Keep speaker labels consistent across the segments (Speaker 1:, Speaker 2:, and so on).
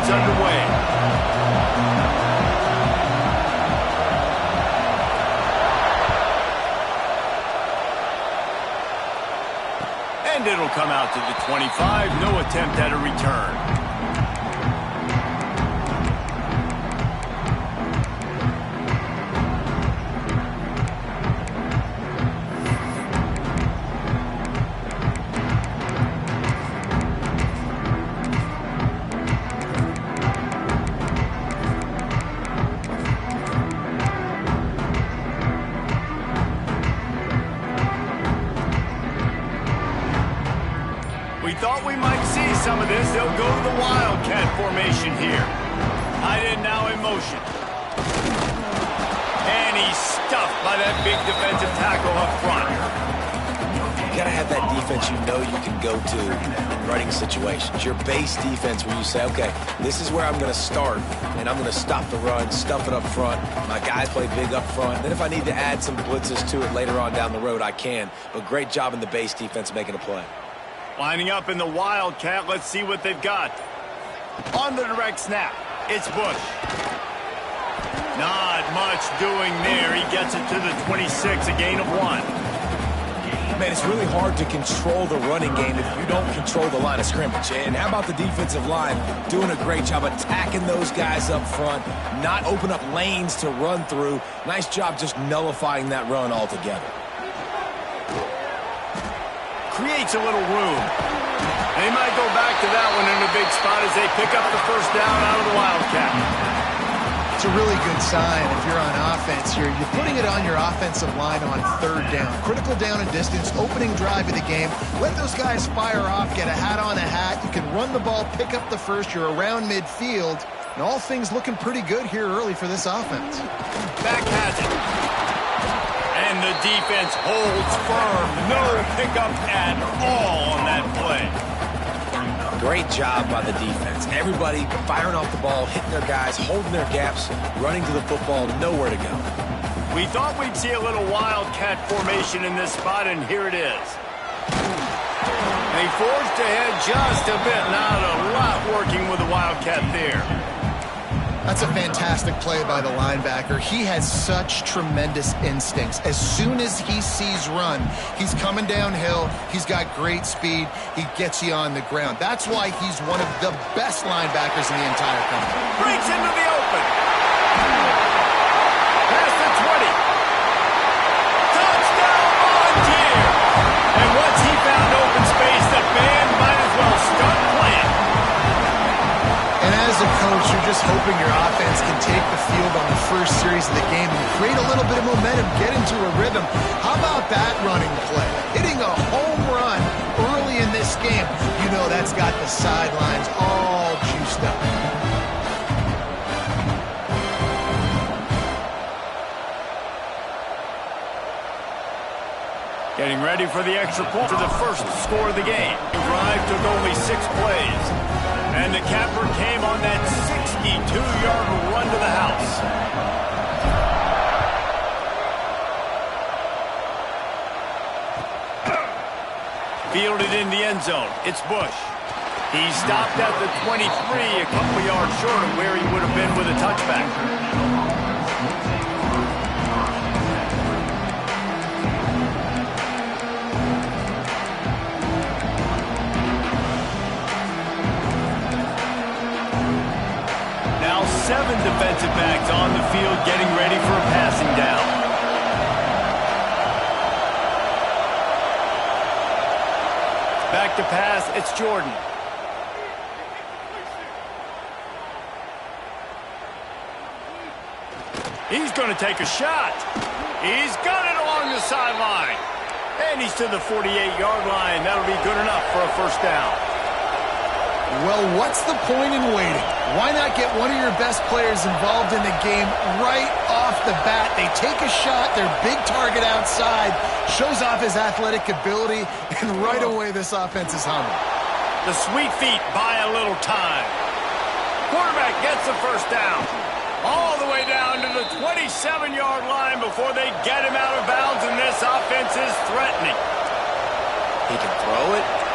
Speaker 1: gets underway. And it'll come out to the 25. No attempt at a return. Thought we might see some of this. They'll go to the Wildcat formation here. Tight end now in motion. And he's stuffed by that big defensive tackle up front.
Speaker 2: You got to have that defense you know you can go to in running situations. Your base defense where you say, okay, this is where I'm going to start, and I'm going to stop the run, stuff it up front. My guys play big up front. Then if I need to add some blitzes to it later on down the road, I can. But great job in the base defense making a play.
Speaker 1: Lining up in the Wildcat, let's see what they've got. On the direct snap, it's Bush. Not much doing there. He gets it to the 26, a gain of 1.
Speaker 2: Man, it's really hard to control the running game if you don't control the line of scrimmage. And how about the defensive line doing a great job attacking those guys up front, not open up lanes to run through. Nice job just nullifying that run altogether.
Speaker 1: Creates a little room. They might go back to that one in a big spot as they pick up the first down out of the Wildcat.
Speaker 3: It's a really good sign if you're on offense here. You're putting it on your offensive line on 3rd down. Critical down and distance, opening drive of the game. Let those guys fire off, get a hat on a hat. You can run the ball, pick up the first. You're around midfield. And all things looking pretty good here early for this offense.
Speaker 1: Back has it. And the defense holds firm. No pickup at all on that play.
Speaker 2: Great job by the defense. Everybody firing off the ball, hitting their guys, holding their gaps, running to the football, nowhere to go.
Speaker 1: We thought we'd see a little Wildcat formation in this spot, and here it is. They forged ahead just a bit. Not a lot working with the Wildcat there.
Speaker 3: That's a fantastic play by the linebacker. He has such tremendous instincts. As soon as he sees run, he's coming downhill. He's got great speed. He gets you on the ground. That's why he's one of the best linebackers in the entire country.
Speaker 1: Breaks into the open. Past the 20. Touchdown, Montier. And once he found open space, the band might as well start playing.
Speaker 3: And as a coach, you're just hoping your offense can take the field on the first series of the game and create a little bit of momentum, get into a rhythm. How about that running play? Hitting a home run early in this game. You know that's got the sidelines all juiced up.
Speaker 1: Getting ready for the extra point for the first score of the game. The drive took only 6 plays. And the capper came on that 62-yard run to the house. Fielded in the end zone. It's Bush. He stopped at the 23, a couple yards short of where he would have been with a touchback. Now 7 defensive backs on the field getting ready for a passing down. Back to pass, it's Jordan. He's going to take a shot. He's got it along the sideline. And he's to the 48-yard line. That'll be good enough for a first down.
Speaker 3: Well, what's the point in waiting? Why not get one of your best players involved in the game right off the bat? They take a shot, their big target outside, shows off his athletic ability, and right away this offense is humming.
Speaker 1: The sweet feet buy a little time. Quarterback gets the first down. All the way down to the 27-yard line before they get him out of bounds, and this offense is threatening.
Speaker 2: He can throw it.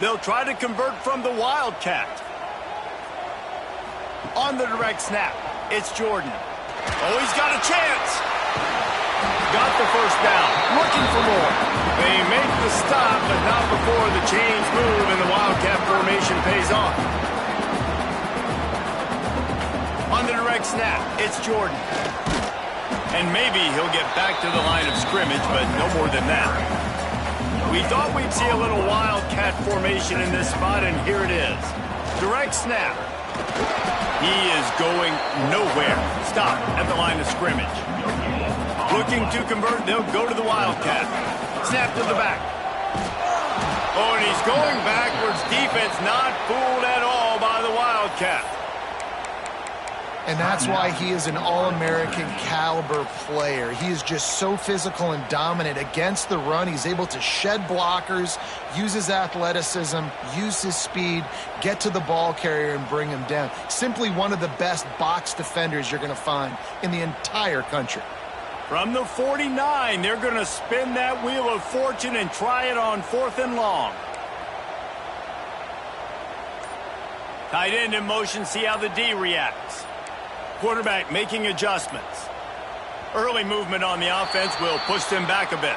Speaker 1: They'll try to convert from the Wildcat. On the direct snap, it's Jordan. Oh, he's got a chance. Got the first down, looking for more. They make the stop, but not before the chains move and the Wildcat formation pays off. On the direct snap, it's Jordan. And maybe he'll get back to the line of scrimmage, but no more than that. We thought we'd see a little Wildcat formation in this spot, and here it is. Direct snap. He is going nowhere. Stop at the line of scrimmage. Looking to convert, they'll go to the Wildcat. Snap to the back. Oh, and he's going backwards. Defense not fooled at all by the Wildcat.
Speaker 3: And that's why he is an All-American caliber player. He is just so physical and dominant against the run. He's able to shed blockers, use his athleticism, use his speed, get to the ball carrier and bring him down. Simply one of the best box defenders you're going to find in the entire country.
Speaker 1: From the 49, they're going to spin that wheel of fortune and try it on 4th and long. Tight end in motion, see how the D reacts. Quarterback making adjustments. Early movement on the offense will push them back a bit.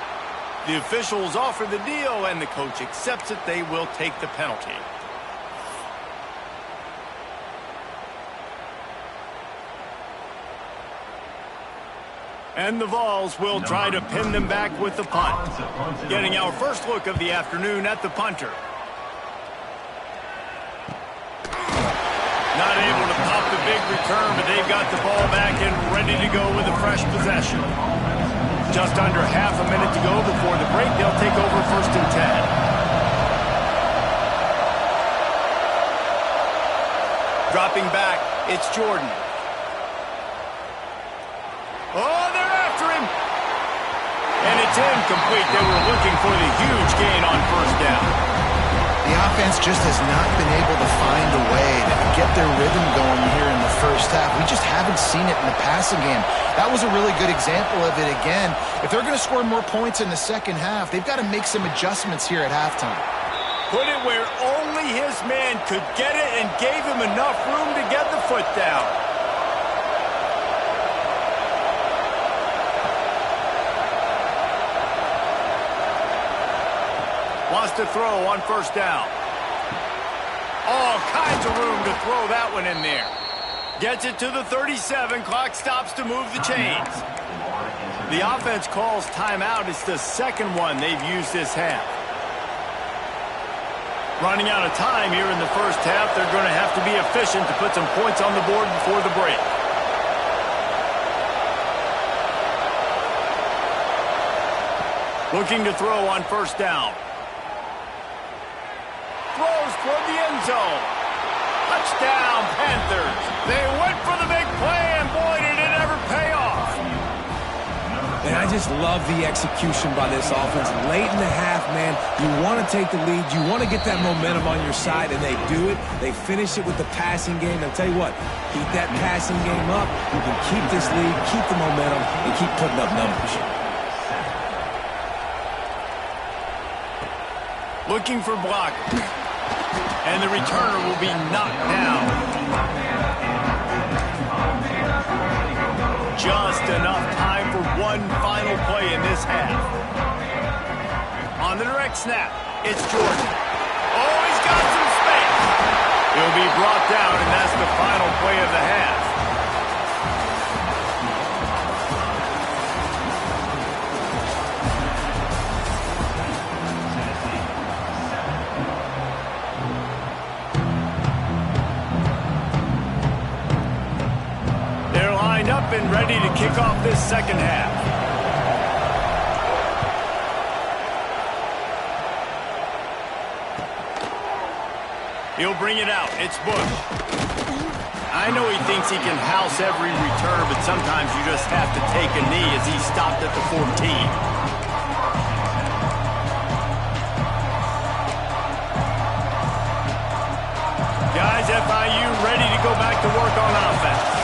Speaker 1: The officials offer the deal, and the coach accepts it. They will take the penalty. And the Vols will try to pin them back with the punt. Getting our first look of the afternoon at the punter. Not able to pop the big return, but they've got the ball back and ready to go with a fresh possession. Just under half a minute to go before the break. They'll take over 1st and 10. Dropping back, it's Jordan. Oh, they're after him. And it's incomplete. They were looking for the huge gain on 1st down.
Speaker 3: The offense just has not been able to find a way to get their rhythm going here in the first half. We just haven't seen it in the passing game. That was a really good example of it again. If they're going to score more points in the second half, they've got to make some adjustments here at halftime.
Speaker 1: Put it where only his man could get it and gave him enough room to get the foot down. Wants to throw on 1st down. All kinds of room to throw that one in there. Gets it to the 37. Clock stops to move the chains. The offense calls timeout. It's the second one they've used this half. Running out of time here in the first half. They're going to have to be efficient to put some points on the board before the break. Looking to throw on 1st down. Throws toward the end zone. Touchdown, Panthers. They went for the big play, and boy, did it ever pay off.
Speaker 2: And I just love the execution by this offense. Late in the half, man, you want to take the lead. You want to get that momentum on your side, and they do it. They finish it with the passing game. I'll tell you what, keep that passing game up. You can keep this lead, keep the momentum, and keep putting up numbers.
Speaker 1: Looking for block. And the returner will be knocked down. Just enough time for one final play in this half. On the direct snap, it's Jordan. Oh, he's got some space. He'll be brought down, and that's the final play of the half. Up and ready to kick off this second half. He'll bring it out. It's Bush. I know he thinks he can house every return, but sometimes you just have to take a knee as he stopped at the 14. Guys, FIU ready to go back to work on offense.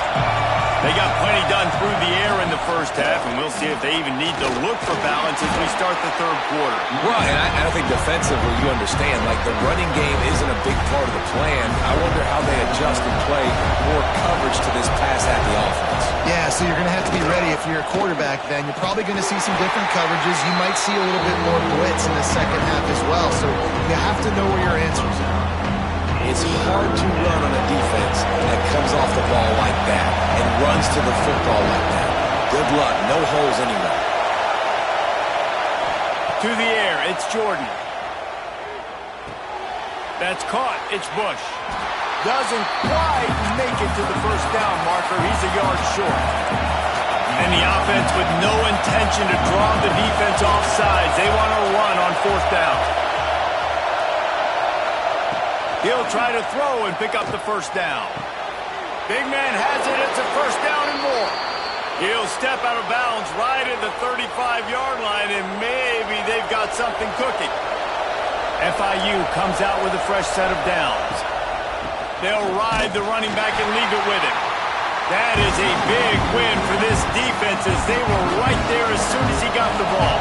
Speaker 1: They got plenty done through the air in the first half, and we'll see if they even need to look for balance as we start the third quarter.
Speaker 2: Right, and I think defensively you understand, like the running game isn't a big part of the plan. I wonder how they adjust and play more coverage to this pass-happy offense.
Speaker 3: Yeah, so you're going to have to be ready if you're a quarterback then. You're probably going to see some different coverages. You might see a little bit more blitz in the second half as well, so you have to know where your answers are.
Speaker 2: It's hard to run on a defense that comes off the ball like that and runs to the football like that. Good luck. No holes anywhere.
Speaker 1: To the air, it's Jordan. That's caught. It's Bush. Doesn't quite make it to the first down marker. He's a yard short. And the offense with no intention to draw the defense off sides. They want to run on fourth down. He'll try to throw and pick up the first down. Big man has it. It's a first down and more. He'll step out of bounds right at the 35-yard line, and maybe they've got something cooking. FIU comes out with a fresh set of downs. They'll ride the running back and leave it with him. That is a big win for this defense as they were right there as soon as he got the ball.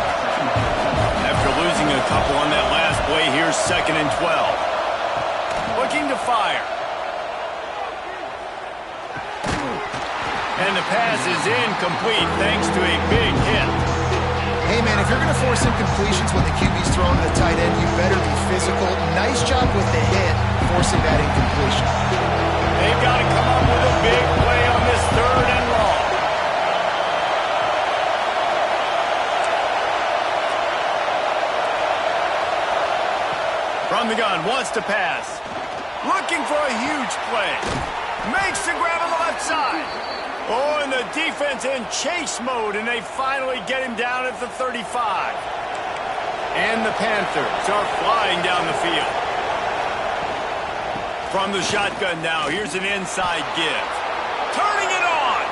Speaker 1: After losing a couple on that last play, here's 2nd and 12. Looking to fire. And the pass is incomplete thanks to a big hit.
Speaker 3: Hey, man, if you're going to force incompletions when the QB's throwing to the tight end, you better be physical. Nice job with the hit, forcing that incompletion.
Speaker 1: They've got to come up with a big play on this 3rd and long. From the gun, wants to pass. Looking for a huge play. Makes the grab on the left side. Oh, and the defense in chase mode, and they finally get him down at the 35. And the Panthers are flying down the field. From the shotgun now, here's an inside give. Turning it on.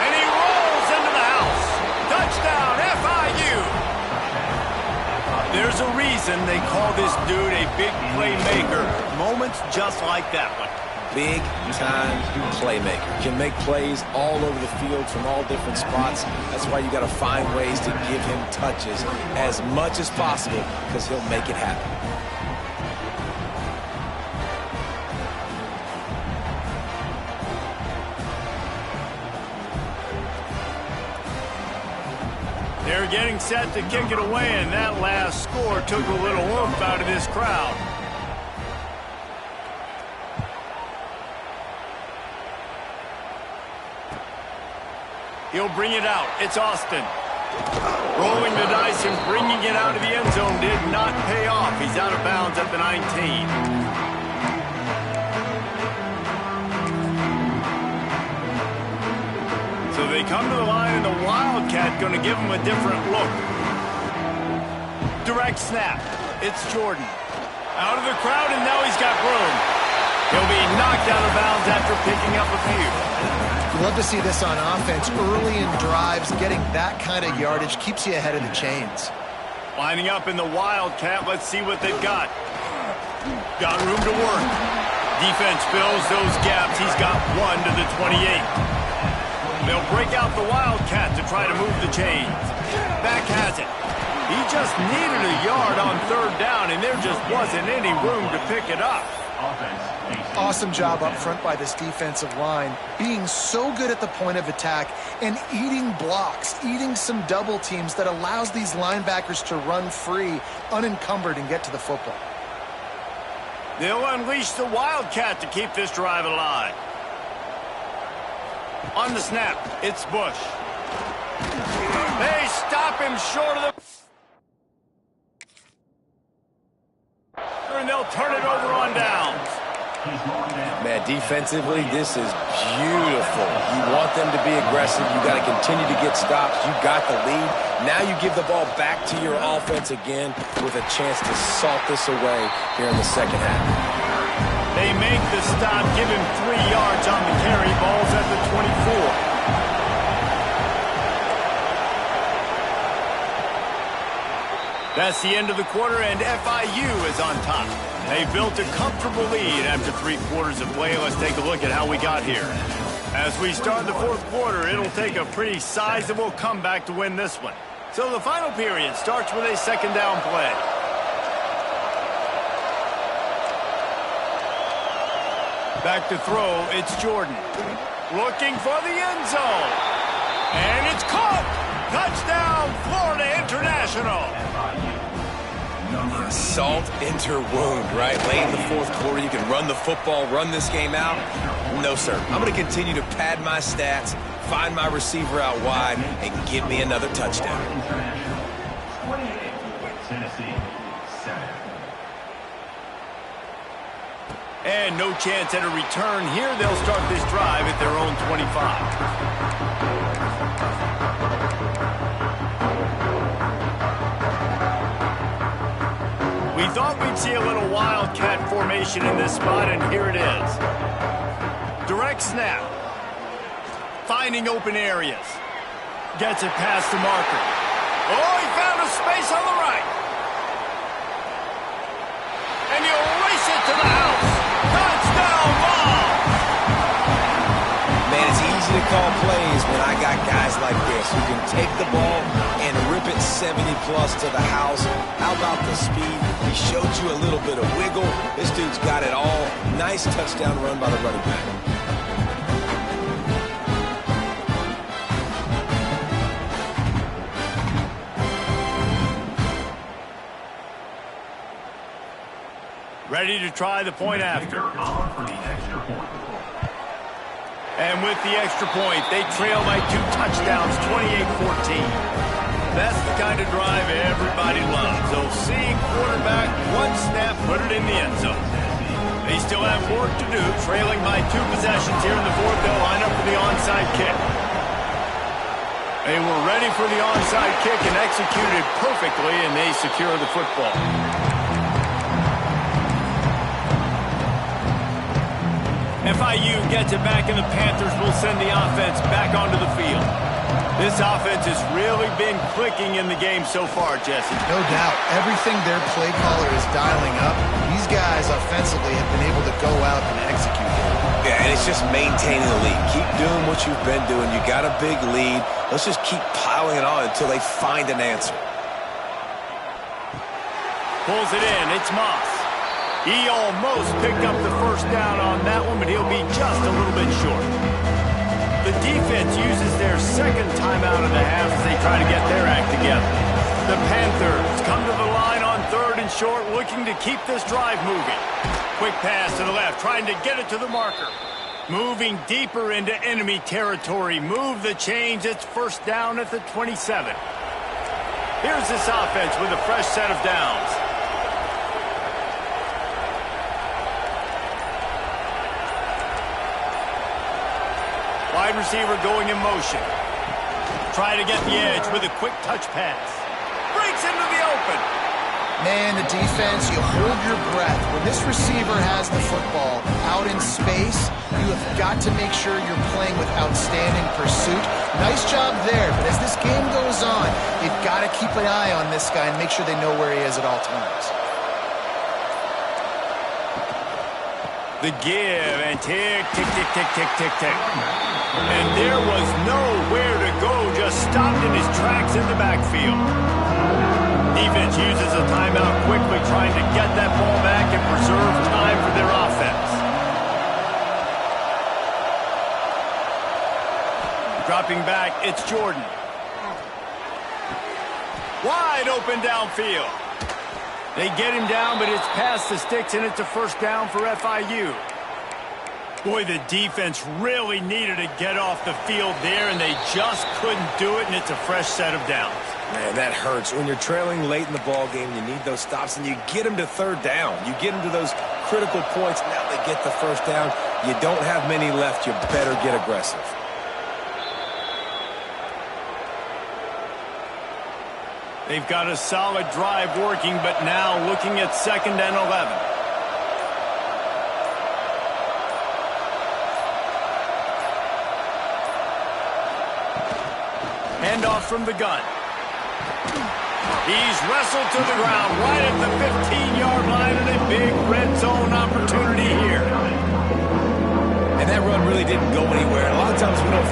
Speaker 1: And he rolls into the house. Touchdown, FIU. There's a reason they call this dude a big playmaker. Moments just like that one.
Speaker 2: Big-time playmaker. Can make plays all over the field from all different spots. That's why you got to find ways to give him touches as much as possible because he'll make it happen.
Speaker 1: They're getting set to kick it away, and that last score took a little oomph out of this crowd. He'll bring it out. It's Austin. Rolling the dice and bringing it out of the end zone did not pay off. He's out of bounds at the 19. So they come to the line, and the Wildcat going to give him a different look. Direct snap. It's Jordan. Out of the crowd, and now he's got room. He'll be knocked out of bounds after picking up a few.
Speaker 3: You love to see this on offense. Early in drives, getting that kind of yardage keeps you ahead of the chains.
Speaker 1: Lining up in the Wildcat. Let's see what they've got. Got room to work. Defense fills those gaps. He's got 1 to the 28. They'll break out the Wildcat to try to move the chains. Back has it. He just needed a yard on 3rd down, and there just wasn't any room to pick it up.
Speaker 3: Awesome job up front by this defensive line, being so good at the point of attack and eating blocks, eating some double teams that allows these linebackers to run free, unencumbered, and get to the football.
Speaker 1: They'll unleash the Wildcat to keep this drive alive. On the snap, it's Bush. They stop him short of the... And they'll turn it over on downs.
Speaker 2: Man, defensively, this is beautiful. You want them to be aggressive. You got to continue to get stops. You got the lead. Now you give the ball back to your offense again with a chance to salt this away here in the second half.
Speaker 1: They make the stop, give him 3 yards on the carry. Ball's at the 24. That's the end of the quarter, and FIU is on top. They built a comfortable lead after 3 quarters of play. Let's take a look at how we got here. As we start the fourth quarter, it'll take a pretty sizable comeback to win this one. So the final period starts with a second down play. Back to throw, it's Jordan. Looking for the end zone. And it's caught! Touchdown, Florida International!
Speaker 2: Salt enter wound, right? Late in the fourth quarter, you can run the football, run this game out. No, sir. I'm going to continue to pad my stats, find my receiver out wide, and give me another touchdown.
Speaker 4: 28, Tennessee, 7.
Speaker 1: And no chance at a return here. They'll start this drive at their own 25. We thought we'd see a little wildcat formation in this spot, and here it is. Direct snap. Finding open areas. Gets it past the marker. Oh, he found a space on the right. And he'll race it to the house. Touchdown ball!
Speaker 2: Man, it's easy to call plays when I got guys like this who can take the ball and rip it 70-plus to the house. How about the speed? He showed you a little bit of wiggle. This dude's got it all. Nice touchdown run by the running back.
Speaker 1: Ready to try the point after.
Speaker 4: For the extra point.
Speaker 1: And with the extra point, they trail by 2 touchdowns, 28-14. That's the kind of drive everybody loves. They'll see quarterback, one snap, put it in the end zone. They still have work to do, trailing by 2 possessions here in the fourth. They'll line up for the onside kick. They were ready for the onside kick and executed perfectly, and they secure the football. FIU gets it back, and the Panthers will send the offense back onto the field. This offense has really been clicking in the game so far, Jesse.
Speaker 3: No doubt. Everything their play caller is dialing up, these guys offensively have been able to go out and execute it.
Speaker 2: Yeah, and it's just maintaining the lead. Keep doing what you've been doing. You got a big lead. Let's just keep piling it on until they find an answer.
Speaker 1: Pulls it in. It's Moss. He almost picked up the first down on that one, but he'll be just a little bit short. The defense uses their second timeout of the half as they try to get their act together. The Panthers come to the line on 3rd and short, looking to keep this drive moving. Quick pass to the left, trying to get it to the marker. Moving deeper into enemy territory. Move the chains. It's first down at the 27. Here's this offense with a fresh set of downs. Wide receiver going in motion. Try to get the edge with a quick touch pass. Breaks into the open.
Speaker 3: Man, the defense, you hold your breath. When this receiver has the football out in space, you have got to make sure you're playing with outstanding pursuit. Nice job there, but as this game goes on, you've got to keep an eye on this guy and make sure they know where he is at all times.
Speaker 1: The give, and tick, tick, tick, tick, tick, tick, tick. And there was nowhere to go, just stopped in his tracks in the backfield. Defense uses a timeout quickly, trying to get that ball back and preserve time for their offense. Dropping back, it's Jordan. Wide open downfield. They get him down, but it's past the sticks, and it's a first down for FIU. Boy, the defense really needed to get off the field there, and they just couldn't do it, and it's a fresh set of downs.
Speaker 2: Man, that hurts. When you're trailing late in the ball game, you need those stops, and you get them to 3rd down. You get them to those critical points. Now they get the first down. You don't have many left. You better get aggressive.
Speaker 1: They've got a solid drive working, but now looking at 2nd and 11. Handoff from the gun. He's wrestled to the ground right at the 15-yard line, and a big red zone opportunity here.
Speaker 2: And that run really didn't go anywhere. A lot of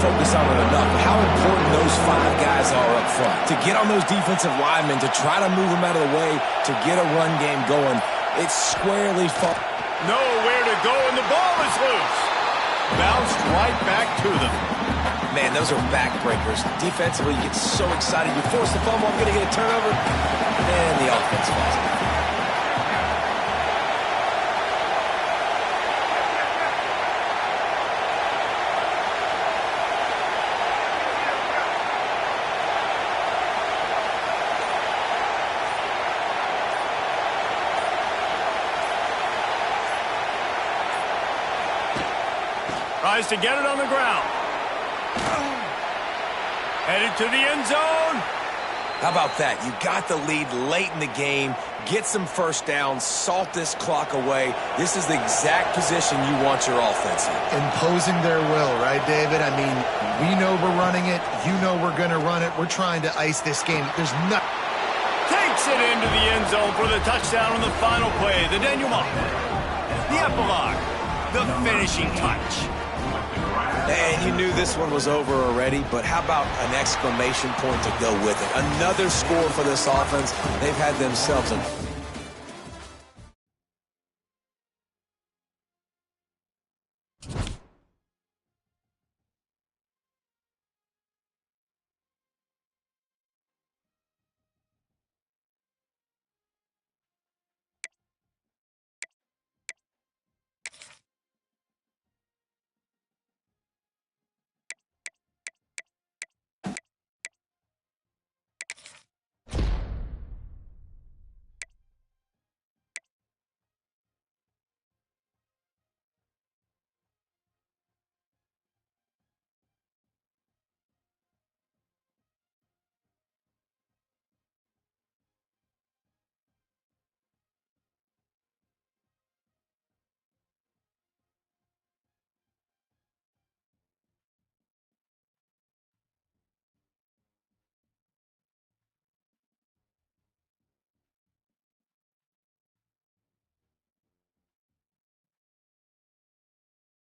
Speaker 2: focus on it enough, how important those 5 guys are up front. To get on those defensive linemen, to try to move them out of the way, to get a run game going, it's squarely
Speaker 1: nowhere to go, and the ball is loose. Bounced right back to them.
Speaker 2: Man, those are backbreakers. Defensively, you get so excited. You force the fumble, I'm going to get a turnover, and the offense falls.
Speaker 1: Tries to get it on the ground. Headed to the end zone.
Speaker 2: How about that? You got the lead late in the game. Get some first downs. Salt this clock away. This is the exact position you want your offense in.
Speaker 3: Imposing their will, right, David? I mean, we know we're running it. You know we're going to run it. We're trying to ice this game. There's not.
Speaker 1: Takes it into the end zone for the touchdown on the final play. The denouement. The epilogue. The finishing touch.
Speaker 2: And you knew this one was over already, but how about an exclamation point to go with it? Another score for this offense. They've had themselves a